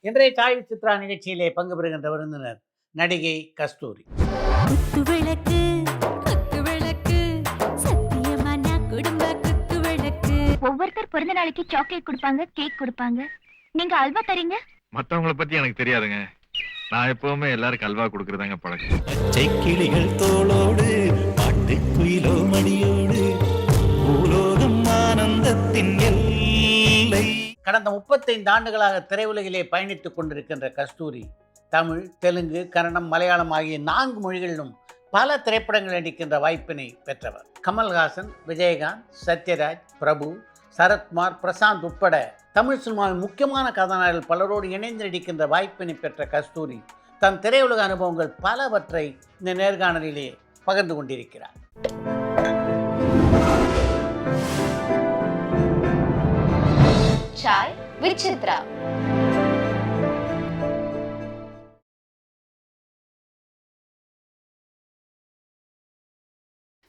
இன்றைய சாய் சித்ரா நிகழ்ச்சியிலே பங்கு பெறுகின்ற விருந்தினர் நடிகை கஸ்தூரி. குத்துவிளக்கு குத்துவிளக்கு சத்தியமான குடும்ப குத்துவிளக்கு. ஒவ்வொருத்தர் பிறந்த நாளைக்கு சாக்லேட் கொடுப்பாங்க, கேக் கொடுப்பாங்க. நீங்க அல்வா தரீங்க. மத்தவங்கள பத்தி எனக்கு தெரியாதுங்க. நான் எப்பவுமே எல்லாருக்கும் அல்வா கொடுக்கறதாங்க பழக்கம். பச்சை கிளிகள் தோளோடு பாட்டு குயிலோ மணியோடு பூலோகம் ஆனந்தத்தின் எல்லை. கடந்த 35 ஆண்டுகளாக திரையுலகிலே பயணித்துக் கொண்டிருக்கின்ற கஸ்தூரி தமிழ், தெலுங்கு, கன்னடம், மலையாளம் ஆகிய 4 மொழிகளிலும் பல திரைப்படங்கள் நடிக்கின்ற வாய்ப்பினை பெற்றவர். கமல்ஹாசன், விஜயகாந்த், சத்யராஜ், பிரபு, சரத்குமார், பிரசாந்த் உட்பட தமிழ் சினிமாவின் முக்கியமான கதாநாயகர்கள் பலரோடு இணைந்து நடிக்கின்ற வாய்ப்பினை பெற்ற கஸ்தூரி தன் திரையுலக அனுபவங்கள் பலவற்றை இந்த நேர்காணலிலே பகிர்ந்து கொண்டிருக்கிறார். சாய் வித் சித்ரா.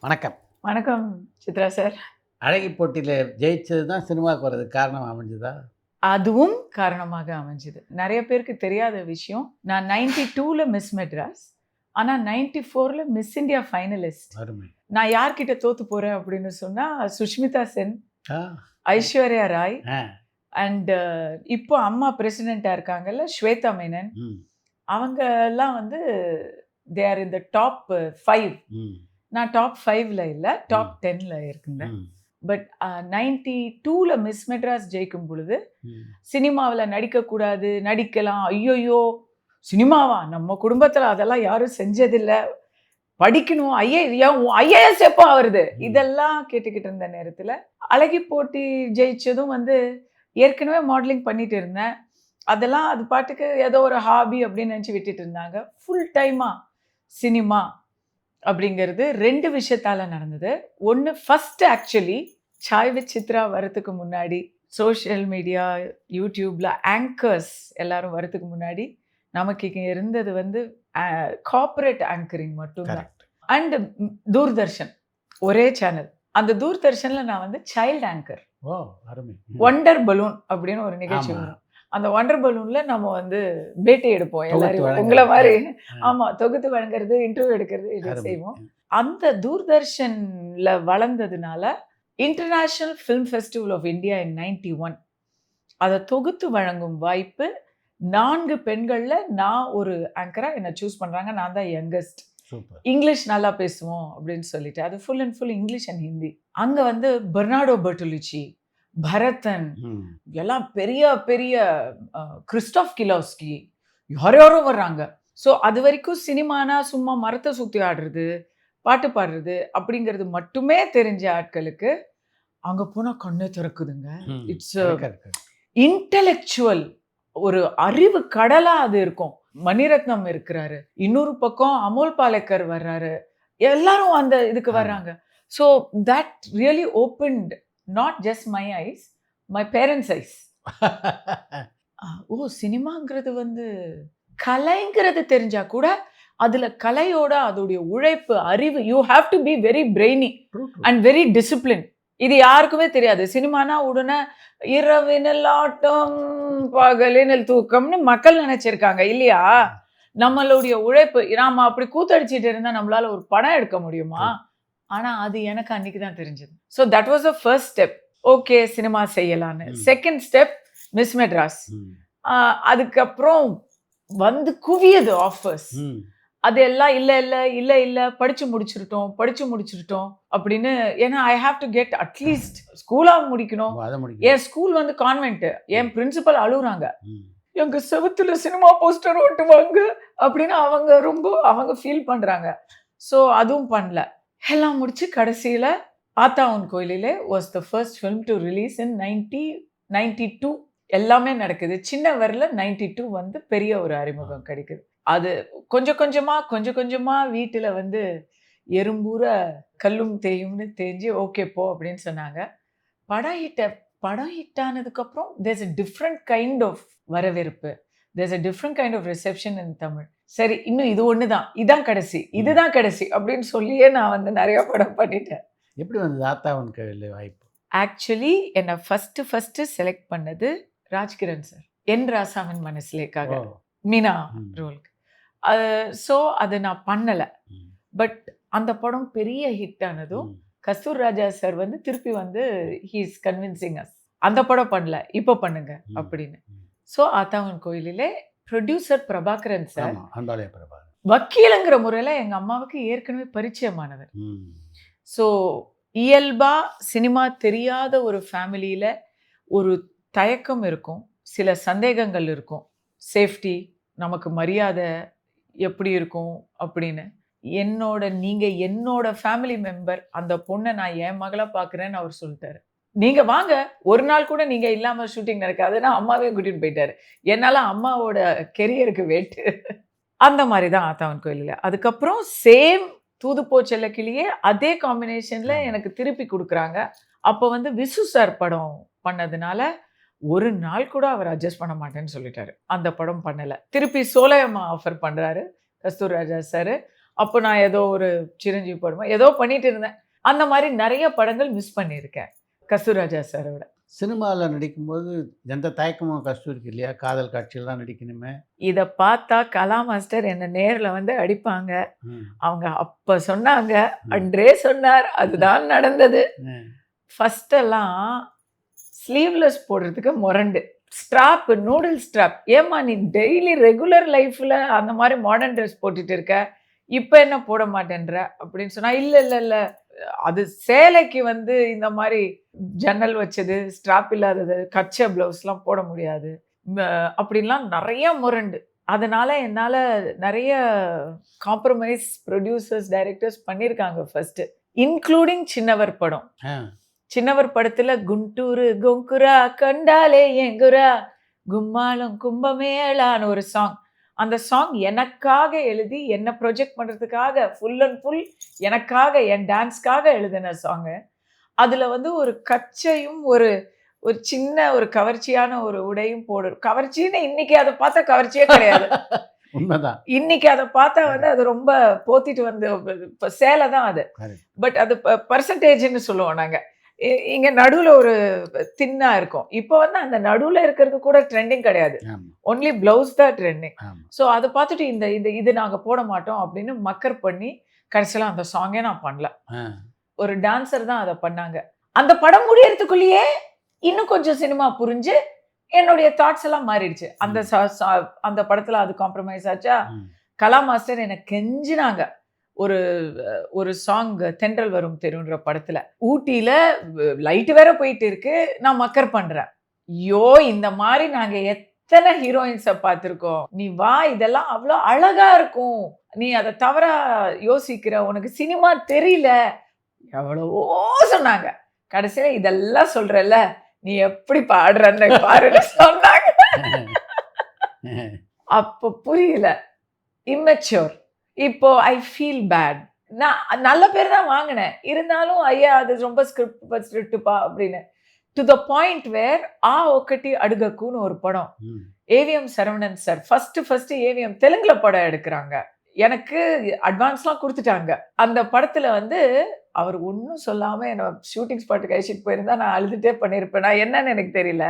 வணக்கம். வணக்கம் சித்ரா சார். அழகி போட்டியில் ஜெயிச்சது தான் சினிமாவுக்கு வர்றதுக்கு காரணம் அமைஞ்சுதா? அதுவும் காரணமாக அமைஞ்சுது. நிறைய பேருக்கு தெரியாத விஷயம், நான் 92ல் மிஸ் மெட்ராஸ், ஆனால் 94ல் மிஸ் இந்தியா ஃபைனலிஸ்ட். அருமை. நான் யார்கிட்ட தோத்து போகிறேன் அப்படின்னு சொன்னால் சுஷ்மிதா சென், ஆ, ஐஸ்வர்யா ராய் ஆ, அண்ட் இப்போ அம்மா பிரசிடெண்ட்டாக இருக்காங்கல்ல ஸ்வேதா மேனன், ம், அவங்க எல்லாம் வந்து they are in the top 5. ம், நான் டாப் 5ல் இல்லை, டாப் 10ல் இருக்குங்க. ம், பட் 92ல் மிஸ் மெட்ராஸ் ஜெயிக்கும் பொழுது ம். சினிமாவில் நடிக்கக்கூடாது, நடிக்கலாம், ஐயோயோ சினிமாவா, நம்ம குடும்பத்தில் அதெல்லாம் யாரும் செஞ்சதில்லை, படிக்கணும், ஐஏஎஸ் எப்போ வருது, இதெல்லாம் கேட்டுக்கிட்டு இருந்த நேரத்தில் அழகி போட்டி ஜெயிச்சதும் வந்து ஏற்கனவே மாடலிங் பண்ணிட்டு இருந்தேன். அதெல்லாம் அது பாட்டுக்கு ஏதோ ஒரு ஹாபி அப்படின்னு நினச்சி விட்டுட்டு இருந்தாங்க. ஃபுல் டைமாக சினிமா அப்படிங்கிறது 2 விஷயத்தால் நடந்தது. ஒன்று, first actually Sai with Chitra வரத்துக்கு முன்னாடி சோஷியல் மீடியா யூடியூப்பில் ஆங்கர்ஸ் எல்லாரும் வரத்துக்கு முன்னாடி நமக்கு இங்கே இருந்தது வந்து கார்ப்பரேட் ஆங்கரிங் மட்டும்தான். Correct. அண்ட் தூர்தர்ஷன் ஒரே சேனல். அந்த தூர்தர்ஷனில் நான் வந்து சைல்டு ஆங்கர், ஓ, அருமை. ஒண்டர் பலூன் அப்படின்னு ஒரு நிகழ்ச்சி ஆமா. வரும். அந்த ஒண்டர் பலூனில் நம்ம வந்து பேட்டி எடுப்போம் தொகுத்து எல்லாரும், வழங்குறது. உங்களை மாதிரி. ஆ. ஆமாம், தொகுத்து வழங்குறது, இன்டர்வியூ எடுக்கிறது, இது அருமை. செய்வோம். அந்த தூர்தர்ஷனில் வளர்ந்ததுனால international film festival of India in 91 அதை தொகுத்து வழங்கும் வாய்ப்பு 4 பெண்களில் நான் ஒரு ஆங்கராக என்னை சூஸ் பண்ணுறாங்க. நான் தான் யங்கஸ்ட். சூப்பர். இங்கிலீஷ் நல்லா பேசுவோம் அப்படின்னு சொல்லிட்டு அது full and full English and Hindi. அங்கே வந்து பெர்னாடோ பெர்டுலிச்சி, பரதன், ம், எல்லாம் பெரிய பெரிய கிறிஸ்டாஃப் கிலோஸ்கி, யாரோ வர்றாங்க. ஸோ அது வரைக்கும் சினிமானா சும்மா மரத்தை சுற்றி ஆடுறது, பாட்டு பாடுறது அப்படிங்கிறது மட்டுமே தெரிஞ்ச ஆட்களுக்கு அங்கே போனால் கண்ணே திறக்குதுங்க. ம். It's correct, correct. இன்டலெக்சுவல் ஒரு அறிவு கடலாக அது இருக்கும். மணிரத்னம் இருக்கிறாரு, இன்னொரு பக்கம் அமோல் பாலேக்கர் வர்றாரு, எல்லாரும் அந்த இதுக்கு வர்றாங்க. So that really opened not just my eyes, my parents eyes. Oh, சினிமாங்கிறது வந்து கலைங்கிறது தெரிஞ்சா கூட அதில் கலையோட அதோடைய உழைப்பு, அறிவு, you have to be very brainy True, true. And very discipline. இது யாருக்குமே தெரியாது. சினிமானா உடனே இரவினில் ஆட்டம் பகலினில் தூக்கம்னு மக்கள் நினைச்சிருக்காங்க இல்லையா? நம்மளுடைய உழைப்பு, நாம அப்படி கூத்தடிச்சிட்டு இருந்தா நம்மளால ஒரு படம் எடுக்க முடியுமா? ஆனா அது எனக்கு அன்னைக்கு தான் தெரிஞ்சது. So that was the first step. Okay, cinema செய்யலான்னு. Second step Miss Madras. Hmm, அதுக்கப்புறம் வந்து குவியது ஆஃபர்ஸ். ம். அது எல்லாம் இல்லை இல்லை இல்லை இல்லை படிச்சு முடிச்சிருட்டோம் அப்படின்னு. ஏன்னா I have to get at least ஸ்கூலாக முடிக்கணும். ஓ, அதை முடிக்கணும். என் ஸ்கூல் வந்து கான்வென்ட். என் பிரின்சிபல் அழுகுறாங்க, ம், எங்க செவுத்துல சினிமா போஸ்டர் ஓட்டுவாங்க அப்படின்னு அவங்க ஃபீல் பண்றாங்க. ஸோ அதுவும் பண்ணல. எல்லாம் முடிச்சு கடைசியில் ஆத்தாவன் கோயிலிலே was the first film to release இன் 92. எல்லாமே நடக்குது. சின்ன வரல 92 வந்து பெரிய ஒரு அறிமுகம் கிடைக்குது. அது கொஞ்சம் கொஞ்சமா வீட்டில் வந்து எறும்பூர கல்லும் தேயும்னு தேஞ்சு ஓகே போ அப்படின்னு சொன்னாங்க. படம் ஹிட் ஆனதுக்கப்புறம் there's a different kind of வரவேற்பு, there's a different kind of reception in Tamil. சரி, இன்னும் இது ஒன்று தான், இதுதான் கடைசி அப்படின்னு சொல்லியே நான் வந்து நிறைய படம் பண்ணிட்டேன். எப்படி வந்தது ஆத்தாவன் கோயில் வாய்ப்பு? ஆக்சுவலி என்னை ஃபஸ்ட்டு செலக்ட் பண்ணது ராஜ்கிரண் சார். என் ராசாவின் மனசுலேக்காக ஓ. மீனா ம். ரோலுக்கு. ஸோ அது நான் பண்ணல. ம். பட் அந்த படம் பெரிய ஹிட் ஆனதும் ம். கஸ்தூர் ராஜா சார் வந்து திருப்பி வந்து ஹி இஸ் கன்வின்சிங் அஸ், அந்த படம் பண்ணல இப்போ பண்ணுங்க ம். அப்படின்னு. ம். ஸோ ஆத்தாவன் கோயிலிலே ப்ரொடியூசர் பிரபாகரன் சார் ஆமா, அன்பாலய பிரபாகரன். வக்கீலுங்கிற முறையில் எங்கள் அம்மாவுக்கு ஏற்கனவே பரிச்சயமானவர். ம். ஸோ இயல்பா சினிமா தெரியாத ஒரு ஃபேமிலியில் ஒரு தயக்கம் இருக்கும், சில சந்தேகங்கள் இருக்கும், சேஃப்டி, நமக்கு மரியாதை எப்படி இருக்கும் அப்படின்னு. என்னோட ஃபேமிலி மெம்பர் அந்த பொண்ணை நான் என் மகளை பார்க்குறேன்னு அவர் சொல்லிட்டாரு. நீங்க வாங்க, ஒரு நாள் கூட நீங்க இல்லாம ஷூட்டிங் நடக்காதுன்னா அம்மாவே கூட்டிட்டு போயிட்டாரு. என்னால அம்மாவோட கெரியருக்கு வெயிட்டு. அந்த மாதிரி தான் ஆத்தாவன் கோயிலில். அதுக்கப்புறம் சேம் தூதுப்போ செல்லக்கிளியே அதே காம்பினேஷன்ல எனக்கு திருப்பி கொடுக்குறாங்க. அப்போ வந்து விசு சார் படம் பண்ணதுனால ஒரு நாள் கூட அவர் அட்ஜஸ்ட் பண்ண மாட்டேன்னு சொல்லிட்டாரு. அந்த படம் பண்ணல. திருப்பி சோலையம்மா ஆஃபர் பண்றாரு கஸ்தூர் ராஜா சார். அப்போ நான் ஏதோ ஒரு சிரஞ்சீவி படமா ஏதோ பண்ணிட்டு இருந்தேன். அந்த மாதிரி நிறைய படங்கள் மிஸ் பண்ணியிருக்கேன் கஸ்தூர் ராஜா சாரோட. சினிமாவில் நடிக்கும்போது எந்த தயக்கமும் கஸ்தூரிக்கு இல்லையா? காதல் காட்சியில் தான் நடிக்கணுமே. இதை பார்த்தா கலா மாஸ்டர் என்னை நேரில் வந்து அடிப்பாங்க. ம். அவங்க அப்போ சொன்னாங்க, அன்றே சொன்னார், அதுதான் நடந்தது. ம். ஃபஸ்ட்டெல்லாம் ஸ்லீவ்லெஸ் போடுறதுக்கு முரண்டு, ஸ்ட்ராப், நூடுல் ஸ்ட்ராப். ஏம்மா நீ டெய்லி ரெகுலர் லைஃப்பில் அந்த மாதிரி மாடர்ன் ட்ரெஸ் போட்டுட்டு இருக்க, இப்போ என்ன போட மாட்டேன்ற அப்படின்னு சொன்னா, இல்லை இல்லை இல்லை, அது சேலைக்கு வந்து இந்த மாதிரி ஜன்னல் வச்சது, ஸ்ட்ராப் இல்லாதது, கச்சை ப்ளவுஸ்லாம் போட முடியாது அப்படின்லாம் நிறைய முரண்டு. அதனால என்னால் நிறைய காம்ப்ரமைஸ் ப்ரொடியூசர்ஸ் டைரக்டர்ஸ் பண்ணியிருக்காங்க ஃபர்ஸ்ட், இன்க்ளூடிங் சின்னவர் படம். ஆ. சின்னவர் படத்துல குண்டூரு கொங்குரா கண்டாலே எங்குரா கும்மாலம் கும்பமேளான்னு ஒரு சாங். அந்த சாங் எனக்காக எழுதி என்ன ப்ரொஜெக்ட் பண்ணுறதுக்காக ஃபுல் அண்ட் ஃபுல் எனக்காக என் டான்ஸ்க்காக எழுதின சாங்கு. அதில் வந்து ஒரு கச்சையும் ஒரு ஒரு சின்ன ஒரு கவர்ச்சியான ஒரு உடையும் கவர்ச்சின்னு இன்னைக்கு அதை பார்த்தா கவர்ச்சியே கிடையாது. உண்மைதான். இன்னைக்கு அதை பார்த்தா வந்து அது ரொம்ப போத்திட்டு வந்து இப்போ சேலை தான் அது. பட் அது பர்சன்டேஜ்னு சொல்லுவோம் நாங்கள். இங்கே நடுவில் ஒரு தின்னா இருக்கும். இப்போ வந்து அந்த நடுவில் இருக்கிறது கூட ட்ரெண்டிங் கிடையாது, ஒன்லி பிளவுஸ் தான் ட்ரெண்டிங். ஸோ அதை பார்த்துட்டு இது நாங்கள் போட மாட்டோம் அப்படின்னு மக்கர் பண்ணி கடைசியில் அந்த சாங்கே நான் பண்ணல. ஒரு டான்சர் தான் அதை பண்ணாங்க. அந்த படம் முடியறதுக்குள்ளேயே இன்னும் கொஞ்சம் சினிமா புரிஞ்சு என்னுடைய தாட்ஸ் எல்லாம் மாறிடுச்சு. அந்த படத்தில் அது காம்ப்ரமைஸ் ஆச்சா. கலா மாஸ்டர் என்னை கெஞ்சினாங்க. ஒரு சாங் தென்றல் வரும் தெருன்ற படத்துல ஊட்டியில லைட் வேற போயிட்டு இருக்கு, நான் மக்கர் பண்றேன். ஐயோ, இந்த மாதிரி நாங்க எத்தனை ஹீரோயின்ஸை பார்த்துருக்கோம், நீ வா, இதெல்லாம் அவ்வளோ அழகா இருக்கும், நீ அதை தவறா யோசிக்கிற, உனக்கு சினிமா தெரியல, எவ்வளவோ சொன்னாங்க. கடைசியில இதெல்லாம் சொல்றல, நீ எப்படி பாடுறன்னு பாருன்னு சொன்னாங்க. அப்போ புரியல, இம்மெச்சூர். இப்போ ஐ ஃபீல் பேட். நான் நல்ல பேர் தான் வாங்கினேன், இருந்தாலும் ஐயா அது ரொம்ப ஸ்கிரிப்டுப்பா அப்படின்னு. டு த பாயிண்ட் வேர் ஒக்கட்டி அடுகக்குன்னு ஒரு படம், AVM Saravanan sir first AVM தெலுங்குல படம் எடுக்கிறாங்க. எனக்கு அட்வான்ஸ்லாம் கொடுத்துட்டாங்க. அந்த படத்துல வந்து அவர் ஒன்றும் சொல்லாம என்னை ஷூட்டிங் ஸ்பாட்டுக்கு அழைச்சிட்டு போயிருந்தா நான் அழுதுட்டே பண்ணியிருப்பேன். நான் என்னன்னு எனக்கு தெரியல.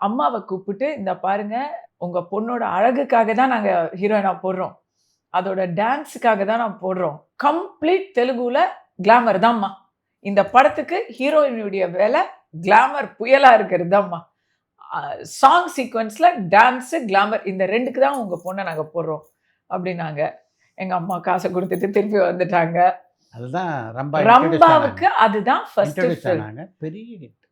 அம்மாவை கூப்பிட்டு, இந்த பாருங்க, உங்க பொண்ணோட அழகுக்காக தான் நாங்க ஹீரோயினா போடுறோம், அதோட டான்ஸுக்காக தான் நான் போடுறோம், கம்ப்ளீட் தெலுங்குல கிளாமர் தான்மா, இந்த படத்துக்கு ஹீரோயினுடைய வேலை கிளாமர் புயலா இருக்கிறது தான்மா, சாங் சீக்வன்ஸ்ல டான்ஸு கிளாமர் இந்த ரெண்டுக்கு தான் உங்க பொண்ணை நாங்க போடுறோம் அப்படின்னாங்க. எங்க அம்மா காசை கொடுத்துட்டு திருப்பி வந்துட்டாங்க. அதுதான் ரம்பாவுக்கு அதுதான் ஃபர்ஸ்ட் பெரிய ஹிட்,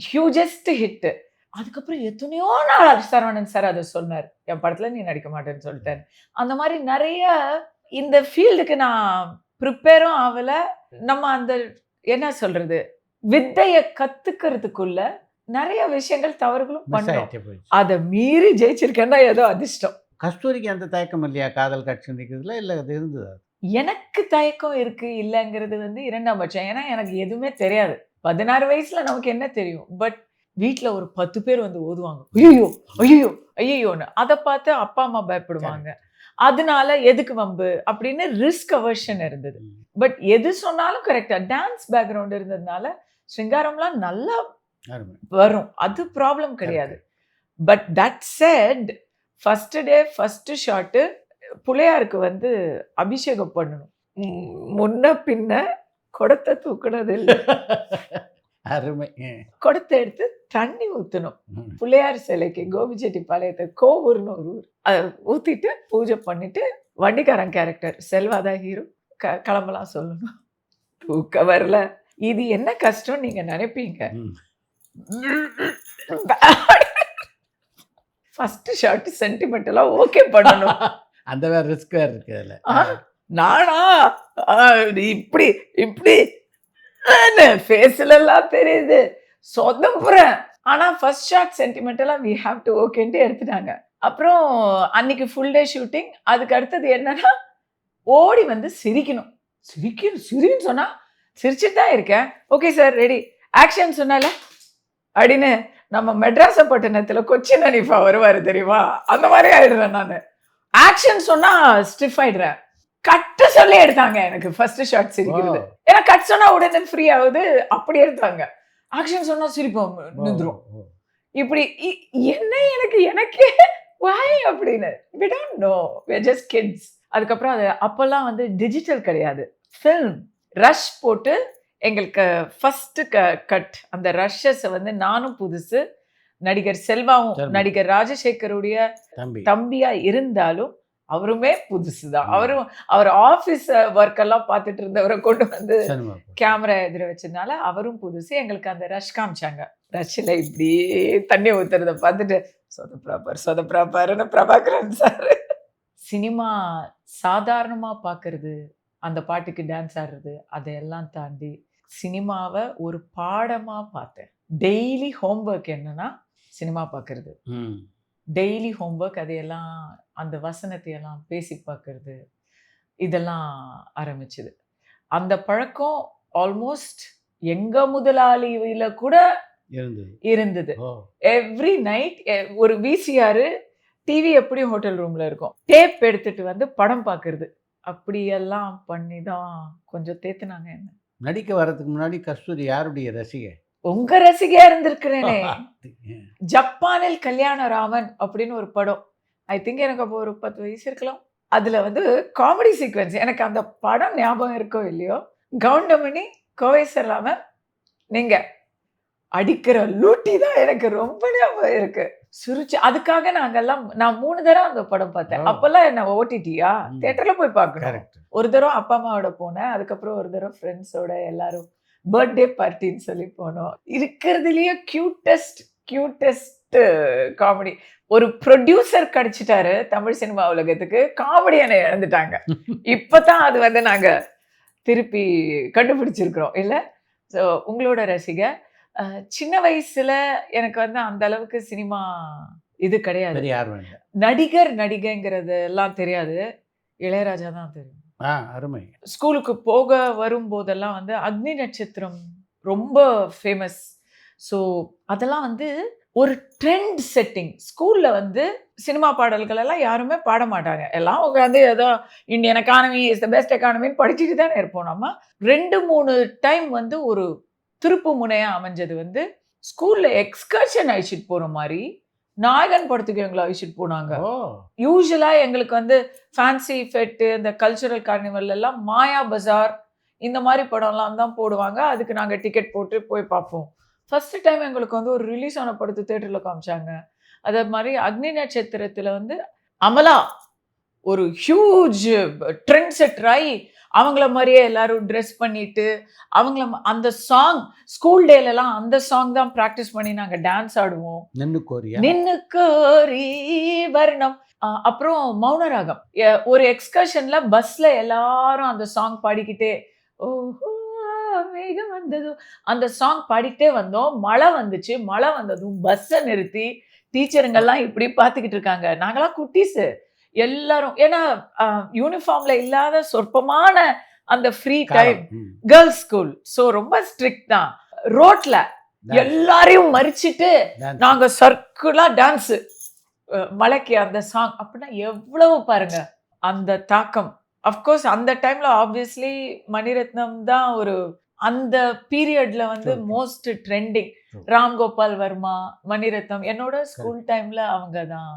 ஹியூஜஸ்ட் ஹிட். அதுக்கப்புறம் எத்தனையோ நாள் சரவணன் சார் அதை சொன்னார், என் படத்துல நீ நடிக்க மாட்டேன்னு சொல்லிட்டாரு. அந்த மாதிரி நிறைய இந்த ஃபீல்டுக்கு நான் ப்ரிப்பேரும் ஆகல. நம்ம அந்த என்ன சொல்றது, வித்தையை கத்துக்கிறதுக்குள்ள நிறைய விஷயங்கள் தவறுகளும் பண்ணோம். அதை மீறி ஜெயிச்சிருக்கேன்னா ஏதோ அதிர்ஷ்டம். கஸ்தூரிக்கு அந்த தயக்கம் இல்லையா காதல் காட்சி நிற்கிறதுல? இல்லை அது இருந்தது? எனக்கு தயக்கம் இருக்கு இல்லைங்கிறது வந்து இரண்டாம் பட்சம். ஏன்னா எனக்கு எதுவுமே தெரியாது. 16 வயசுல நமக்கு என்ன தெரியும்? பட் வீட்டில் ஒரு 10 பேர் வந்து ஓதுவாங்க, ஐயோ ஐயோ ஐயோன்னு. அதை பார்த்து அப்பா அம்மா பயப்படுவாங்க. அதனால எதுக்கு வம்பு அப்படின்னு ரிஸ்க் அவர்ஷன் இருந்தது. பட் எது சொன்னாலும் கரெக்டா டான்ஸ் பேக்ரவுண்ட் இருந்ததுனால ஸ்ருங்காரம்லாம் நல்லா வரும், அது ப்ராப்ளம் கிடையாது. But that set first day first shot புள்ளையாருக்கு வந்து அபிஷேகம் பண்ணணும். முன்ன பின்ன குடத்தை தூக்குனது இல்லை. அருமை. குடத்தை எடுத்து தண்ணி ஊற்றணும். பிள்ளையார் சிலைக்கு கோபிச்செட்டிப்பாளையத்தை கோவூர்னு ஒரு ஊர், அதை ஊற்றிட்டு பூஜை பண்ணிட்டு வண்டிக்காரன் கேரக்டர் செல்வாதான் ஹீரோ கிளம்பலாம் சொல்லணும். தூக்க வரல. இது என்ன கஷ்டம் நீங்க நினைப்பீங்க. ஃபர்ஸ்ட் ஷாட் சென்டிமெண்டலா ஓகே பண்ணணும். அந்த வேற ரிஸ்க் வேற இருக்கு அதுல. நானா இப்படி இப்படி ஃபேஸ்ல எல்லாம் தெரியுது, சொதம்புறேன். ஆனா ஃபர்ஸ்ட் ஷாட் சென்டிமெண்டலா வி ஹாவ் டு ஓகேன்ட்டு எடுத்துட்டாங்க. அப்புறம் அன்னைக்கு ஃபுல் டே ஷூட்டிங். அதுக்கு அடுத்தது என்னன்னா ஓடி வந்து சிரிக்கணும். சிரின்னு சொன்னா சிரிச்சுட்டு தான் இருக்கேன். ஓகே சார் ரெடி ஆக்ஷன் சொன்னால அப்படின்னு நம்ம மெட்ராஸப்பட்டினத்துல கொச்சின் அனிஃபா வருவாரு தெரியுமா, அந்த மாதிரி ஆயிடுறேன் நான். ஆக்ஷன் சொன்னா ஸ்டிஃப் ஆயிடுறேன். கட்டு சொல்லி எடுத்தாங்க எனக்கு ஃபர்ஸ்ட் ஷாட் சிரிக்கிறது. ஏன்னா கட் சொன்னா உடனே ஃப்ரீ ஆகுது, அப்படி எடுத்தாங்க. ஆக்ஷன் சொன்னா சிரிப்போம் நின்றுரும். இப்படி என்ன எனக்கே வாய் அப்படின்னு. we don't know, we're just kids. அதுக்கப்புறம் அது அப்பெல்லாம் வந்து டிஜிட்டல் கிடையாது, ஃபில்ம் ரஷ் போட்டு எங்களுக்கு ஃபர்ஸ்ட் கட். அந்த ரஷ்ஷஸ் வந்து நானும் புதுசு, நடிகர் செல்வாவும் நடிகர் ராஜசேகருடைய தம்பியா இருந்தாலும் அவருமே புதுசுதான். அவர் ஆபீஸ் ஒர்க் எல்லாம் பார்த்துட்டு இருந்தவரை கொண்டு வந்து கேமரா எதிர வச்சதுனால அவரும் புதுசு. எங்களுக்கு அந்த ரஷ் காமிச்சாங்க. ரஷ்ல இப்படி தண்ணி ஊத்துறத பார்த்துட்டு சொதப்பிராப்பர்னு பிரபாகரன் சார். சினிமா சாதாரணமா பாக்குறது, அந்த பாட்டுக்கு டான்ஸ் ஆடுறது, அதையெல்லாம் தாண்டி சினிமாவை ஒரு பாடமா பார்த்தேன். டெய்லி ஹோம்ஒர்க் என்னன்னா சினிமா பார்க்கறது, டெய்லி ஹோம்ஒர்க், அதையெல்லாம் அந்த வசனத்தை எல்லாம் பேசி பார்க்கறது, இதெல்லாம் ஆரம்பிச்சது. அந்த பழக்கம் ஆல்மோஸ்ட் எங்க முதலாளியில கூட இருந்தது. எவ்ரி நைட் ஒரு விசிஆர் டிவி எப்படி ஹோட்டல் ரூம்ல இருக்கும், டேப் எடுத்துட்டு வந்து படம் பார்க்கறது, அப்படியெல்லாம் பண்ணி தான் கொஞ்சம் தேத்துனாங்க என்ன. நடிக்க வர்றதுக்கு முன்னாடி கஸ்தூரி யாருடைய ரசிகை? உங்க ரசிகையா இருந்திருக்கிறேனே. ஜப்பானில் கல்யாண ராமன் அப்படின்னு ஒரு படம், ஐ திங்க் எனக்கு அப்போ ஒரு 10 வயசு இருக்கலாம். அதுல வந்து காமெடி சீக்வன்ஸ் எனக்கு அந்த படம் ஞாபகம் இருக்கோ இல்லையோ, கவுண்டமணி கோவை சர்லாமன் நீங்க அடிக்கிற லூட்டி தான் எனக்கு ரொம்ப ஞாபகம் இருக்கு. சிரிச்சு அதுக்காக நான் 3 தடவை அந்த படம் பார்த்தேன். அப்பெல்லாம் என்ன ஓடிடியா தியேட்டர்ல போய் பார்க்கணும். ஒரு தடவை அப்பா அம்மாவோட போனேன், அதுக்கப்புறம் ஒரு தடவை ஃப்ரெண்ட்ஸோட எல்லாரும் பர்த்டே பார்ட்டின்னு சொல்லி போனோம். இருக்கிறதுலயே கியூட்டஸ்ட் காமெடி. ஒரு ப்ரொடியூசர் கிடைச்சிட்டாரு தமிழ் சினிமா உலகத்துக்கு, காமெடியனை இழந்துட்டாங்க. இப்பதான் அது வந்து நாங்க திருப்பி கண்டுபிடிச்சிருக்கிறோம் இல்ல. ஸோ உங்களோட ரசிகை. சின்ன வயசுல எனக்கு வந்து அந்த அளவுக்கு சினிமா இது கிடையாது. நடிகைங்கிறது எல்லாம் தெரியாது, இளையராஜா தான் தெரியும். அருமை. ஸ்கூலுக்கு போக வரும்போதெல்லாம் வந்து அக்னி நட்சத்திரம் ரொம்ப ஃபேமஸ். ஸோ அதெல்லாம் வந்து ஒரு ட்ரெண்ட் செட்டிங். ஸ்கூல்ல வந்து சினிமா பாடல்கள் எல்லாம் யாருமே பாட மாட்டாங்க, எல்லாம் உட்காந்து ஏதோ Indian economy is the best எக்கானமின்னு படிச்சுட்டு தானே இருப்போம். நம்ம 2-3 டைம் வந்து ஒரு திருப்பு முனையா அமைஞ்சது வந்து ஸ்கூல்ல எக்ஸ்கர்ஷன் அழிச்சிட்டு போற மாதிரி நாயகன் படத்துக்கு எங்களை அழிச்சிட்டு போனாங்க. யூஸ்வலா எங்களுக்கு வந்து ஃபேன்சி ஃபெட்டு, இந்த கல்ச்சுரல் கார்னிவல் எல்லாம் மாயா பஜார் இந்த மாதிரி படம்லாம் தான் போடுவாங்க. அதுக்கு நாங்கள் டிக்கெட் போட்டு போய் பார்ப்போம். ஃபர்ஸ்ட் டைம் எங்களுக்கு வந்து ஒரு ரிலீஸ் ஆன படத்தை தேட்டரில் காமிச்சாங்க. அதே மாதிரி அக்னி நட்சத்திரத்தில் வந்து அமலா ஒரு ஹியூஜ் ட்ரெண்ட் செட்டர் ஆகி அவங்கள மாதிரியே எல்லாரும் ட்ரெஸ் பண்ணிட்டு அவங்கள அந்த சாங் ஸ்கூல் டேலலாம் அந்த சாங் தான் ப்ராக்டிஸ் பண்ணி நாங்கள் டான்ஸ் ஆடுவோம். நின்னு கோரி வர்ணம், அப்புறம் மௌனராகம். ஒரு எக்ஸ்கர்ஷன்ல பஸ்ல எல்லாரும் அந்த சாங் பாடிக்கிட்டே ஓஹோ மேகம் வந்ததும் அந்த சாங் பாடிக்கிட்டே வந்தோம். மழை வந்துச்சு, மழை வந்ததும் பஸ்ஸை நிறுத்தி டீச்சருங்கெல்லாம் இப்படி பார்த்துக்கிட்டு இருக்காங்க. நாங்களாம் குட்டீஸு எல்லாரும், ஏன்னா யூனிஃபார்ம்ல இல்லாத சொற்பமான அந்த free time, girls school, so ரொம்ப ஸ்ட்ரிக்ட் தான். ரோட்ல எல்லாரையும் மறிச்சிட்டு நாங்க சர்க்குலா டான்ஸ், மலைக்கு அந்த சாங் அப்படின்னா எவ்வளவு பாருங்க அந்த தாக்கம். அஃப்கோர்ஸ் அந்த டைம்ல ஆப்வியஸ்லி மணிரத்னம் தான் ஒரு அந்த பீரியட்ல வந்து Okay. Most trending True. Ram Gopal Varma, Mani Ratnam. என்னோட ஸ்கூல் டைம்ல அவங்க தான்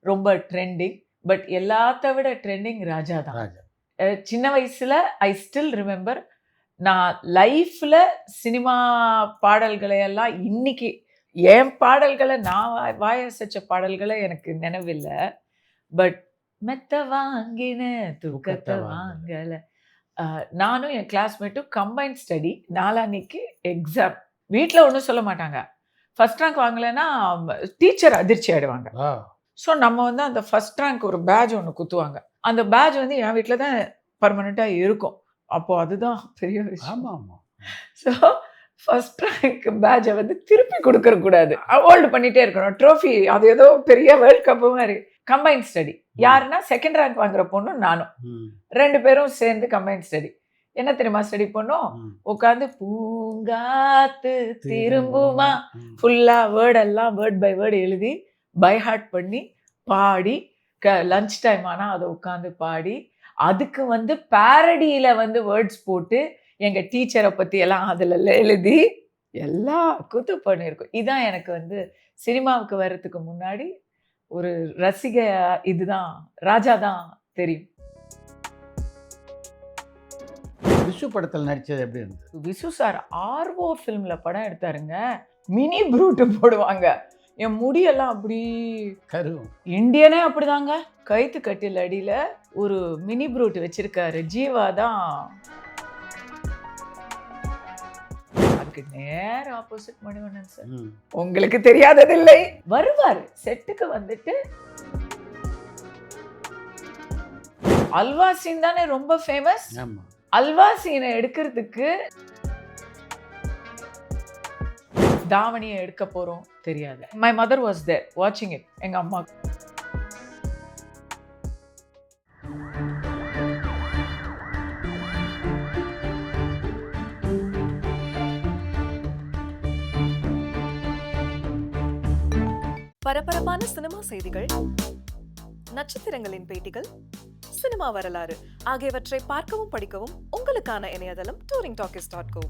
ரொம்ப ட்ரெண்டிங். பட் எல்லாத்த விட ட்ரெண்டிங் ராஜா தான். ராஜா. சின்ன வயசுல ஐ ஸ்டில் ரிமெம்பர், நான் லைஃப்ல சினிமா பாடல்களை எல்லாம் இன்னைக்கு என் பாடல்களை நான் வாயசைச்ச பாடல்களை எனக்கு நினைவில்லை. பட் மெத்த வாங்கின துக்கத்தை வாங்கல. நானும் என் கிளாஸ்மேட்டும் கம்பைன் ஸ்டடி. நாளான்னைக்கு எக்ஸாம். வீட்டில் ஒன்றும் சொல்ல மாட்டாங்க. ஃபர்ஸ்ட் ரேங்க் வாங்கலைன்னா டீச்சர் அதிர்ச்சி ஆயிடுவாங்க. Wow. ஸோ நம்ம வந்து அந்த ஃபர்ஸ்ட் ரேங்க் ஒரு பேட்ச் ஒன்று குத்துவாங்க. அந்த பேட்ச் வந்து என் வீட்டில் தான் பர்மனெண்ட்டாக இருக்கும். அப்போ அதுதான் பெரிய விஷயம். ஆமா ஆமா. ஸோ ஃபர்ஸ்ட் ரேங்க் பேட்சை வந்து திருப்பி கொடுக்கக்கூடாது, ஹோல்டு பண்ணிகிட்டே இருக்கணும். ட்ரோஃபி அது ஏதோ பெரிய வேர்ல்ட் கப்பு மாதிரி. Combine study. யாருன்னா செகண்ட் ரேங்க் வாங்குற பொண்ணும் நானும் ம், 2 பேரும் சேர்ந்து கம்பைன் ஸ்டடி. என்ன தெரியுமா ஸ்டடி பண்ணோம்? ம். உட்காந்து பூங்காத்து திரும்புமா ம். ஃபுல்லாக வேர்டெல்லாம் வேர்ட் பை வேர்டு எழுதி பை ஹார்ட் பண்ணி பாடி லஞ்ச் டைம் ஆனால் அதை உட்காந்து பாடி அதுக்கு வந்து பேரடியில் வந்து வேர்ட்ஸ் போட்டு எங்கள் டீச்சரை பற்றி எல்லாம் அதில் எழுதி எல்லா கூத்து பண்ணியிருக்கோம். இதான் எனக்கு வந்து சினிமாவுக்கு வர்றதுக்கு முன்னாடி ஒரு ரசிக இதுதான் ராஜா தான் தெரியும். விசு படத்தில் நடிச்சது எப்படி இருந்தது? விசு சார் ஆர்வோ ஃபிலிமில் படம் எடுத்தாருங்க. மினி ப்ரூட்டு போடுவாங்க. என் முடியெல்லாம் அப்படி கரு. இந்தியனே அப்படிதாங்க. கைத்து கட்டில் அடியில் ஒரு மினி ப்ரூட் வச்சிருக்காரு. ஜீவா தான் அதுக்கு நேர ஆப்போசிட் மணிவண்ணன் சார். ம். உங்களுக்கு தெரியாததில்லை. வருவார் செட்டுக்கு வந்துட்டு அல்வா சீன் தானே ரொம்ப ஃபேமஸ். ஆமா. அல்வா சீனை எடுக்கிறதுக்கு தாவணியை எடுக்க போறோம் தெரியாது. மை மதர் வாஸ் தேர் வாட்சிங் இட். எங்க அம்மா பரபரப்பான சினிமா செய்திகள், நட்சத்திரங்களின் பேட்டிகள், சினிமா வரலாறு ஆகியவற்றை பார்க்கவும் படிக்கவும் உங்களுக்கான இணையதளம் touringtalkies.co.